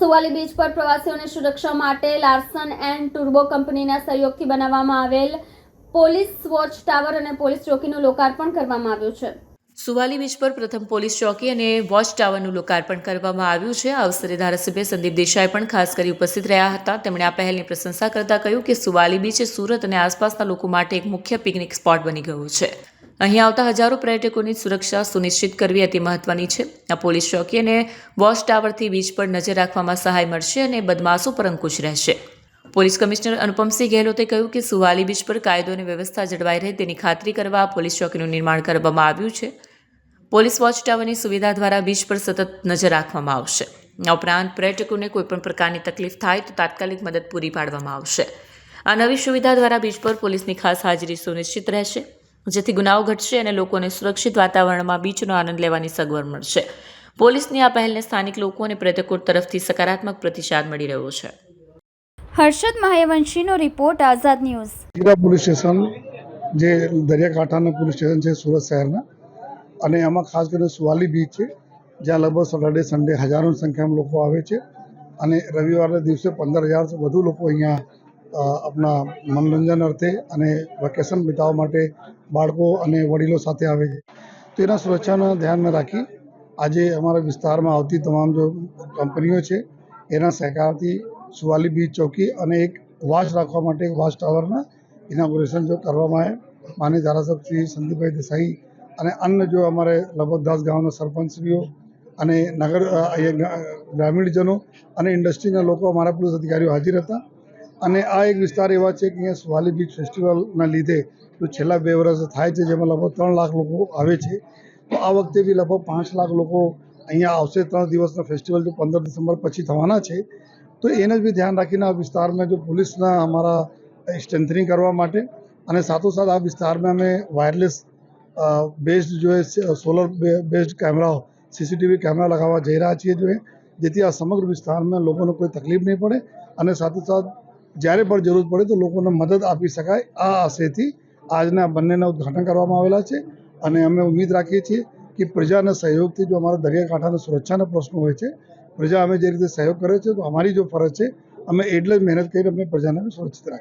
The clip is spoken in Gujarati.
સુવાલી બીચ પર પ્રવાસીઓની સુરક્ષા માટે લાર્સન એન્ડ ટુર્બો કંપનીના સહયોગથી બનાવવામાં આવેલ પોલીસ વોચ ટાવર અને પોલીસ ચોકીનું લોકાર્પણ કરવામાં આવ્યું છે। સુવાલી બીચ પર પ્રથમ પોલીસ ચોકી અને વોચ ટાવરનું લોકાર્પણ કરવામાં આવ્યું છે। આ અવસરે ધારાસભ્ય સંદીપ દેસાઈ પણ ખાસ કરી ઉપસ્થિત રહ્યા હતા। તેમણે આ પહેલની પ્રશંસા કરતા કહ્યું કે સુવાલી બીચ સુરત અને આસપાસના લોકો માટે એક મુખ્ય પિકનિક સ્પોટ બની ગયું છે। અહીં આવતા હજારો પર્યટકોની સુરક્ષા સુનિશ્ચિત કરવી અતિ મહત્વની છે। આ પોલીસ ચોકી અને વોચ ટાવરથી બીચ પર નજર રાખવામાં સહાય મળશે અને બદમાશો પર અંકુશ રહેશે। પોલીસ કમિશનર અનુપમસિંહ ગહેલોતે કહ્યું કે સુવાલી બીચ પર કાયદો અને વ્યવસ્થા જળવાઈ રહે તેની ખાતરી કરવા આ પોલીસ ચોકીનું નિર્માણ કરવામાં આવ્યું છે। પોલીસ વોચ ટાવરની સુવિધા દ્વારા બીચ પર સતત નજર રાખવામાં આવશે। આ ઉપરાંત પર્યટકોને કોઈપણ પ્રકારની તકલીફ થાય તો તાત્કાલિક મદદ પૂરી પાડવામાં આવશે। આ નવી સુવિધા દ્વારા બીચ પર પોલીસની ખાસ હાજરી સુનિશ્ચિત રહેશે, જેથી ગુનાઓ ઘટશે અને લોકોને સુરક્ષિત વાતાવરણમાં બીચનો આનંદ લેવાની સગવડ મળશે। પોલીસની આ પહેલને સ્થાનિક લોકો અને પર્યટકો તરફથી સકારાત્મક પ્રતિસાદ મળી રહ્યો છે। હર્ષદ મહાયવંશીનો રિપોર્ટ, આઝાદ ન્યૂઝ। જીરા પોલીસ સ્ટેશન જે દરિયાકાંઠાનું પોલીસ સ્ટેશન છે સુરત શહેરના, અને એમાં ખાસ કરીને સુવાલી બીચ છે, જ્યાં લગભગ સેટરડે સન્ડે હજારોની સંખ્યામાં લોકો આવે છે અને રવિવારના દિવસે 15,000થી વધુ લોકો અહીંયા આપણા મનોરંજન અર્થે અને વેકેશન વિતાવવા માટે બાળકો અને વડીલો સાથે આવે છે। તો એના સુરક્ષાને ધ્યાનમાં રાખી આજે અમારા વિસ્તારમાં આવતી તમામ જો કંપનીઓ છે એના સહકારથી સુવાલી બીચ ચોકી અને એક વોચ રાખવા માટે એક વોચ ટાવરના ઇનોગ્રેશન જો કરવામાં આવે, માનનીય ધારાસભ્ય શ્રી સંદીપભાઈ દેસાઈ અને અન્ય જો અમારે લગભગ 10 ગામના સરપંચશ્રીઓ અને નગર ગ્રામીણજનો અને ઇન્ડસ્ટ્રીના લોકો, અમારા પોલીસ અધિકારીઓ હાજર હતા। અને આ એક વિસ્તાર એવા છે કે અહીંયા સુવાલી બીચ ફેસ્ટિવલના લીધે જો છેલ્લા 2 વર્ષ થાય છે, જેમાં લગભગ 3 લાખ લોકો આવે છે, તો આ વખતે બી લગભગ 5 લાખ લોકો અહીંયા આવશે। 3 દિવસના ફેસ્ટિવલ જો 15 ડિસેમ્બર પછી થવાના છે, તો એને બી ધ્યાન રાખીને આ વિસ્તારમાં જો પોલીસના અમારા સ્ટ્રેન્થનિંગ કરવા માટે અને સાથોસાથ આ વિસ્તારમાં અમે વાયરલેસ બેઝડ જો સોલર બેઝડ કેમેરાઓ, સીસીટીવી કેમેરા લગાવવા જઈ રહ્યા છીએ જોઈએ, જેથી આ સમગ્ર વિસ્તારમાં લોકોને કોઈ તકલીફ નહીં પડે અને સાથોસાથ જ્યારે પણ જરૂર પડે તો લોકોને મદદ આપી શકાય। આ આશયથી આજના બંનેના ઉદ્ઘાટન કરવામાં આવેલા છે અને અમે ઉમ્મીદ રાખીએ છીએ કે પ્રજાના સહયોગથી જો અમારા દરિયાકાંઠાના સુરક્ષાના પ્રશ્નો હોય છે, પ્રજા અમે જે રીતે સહયોગ કરે છે, તો અમારી જો ફરજ છે અમે એટલે જ મહેનત કરીને અમે પ્રજાને સુરક્ષિત રાખીએ।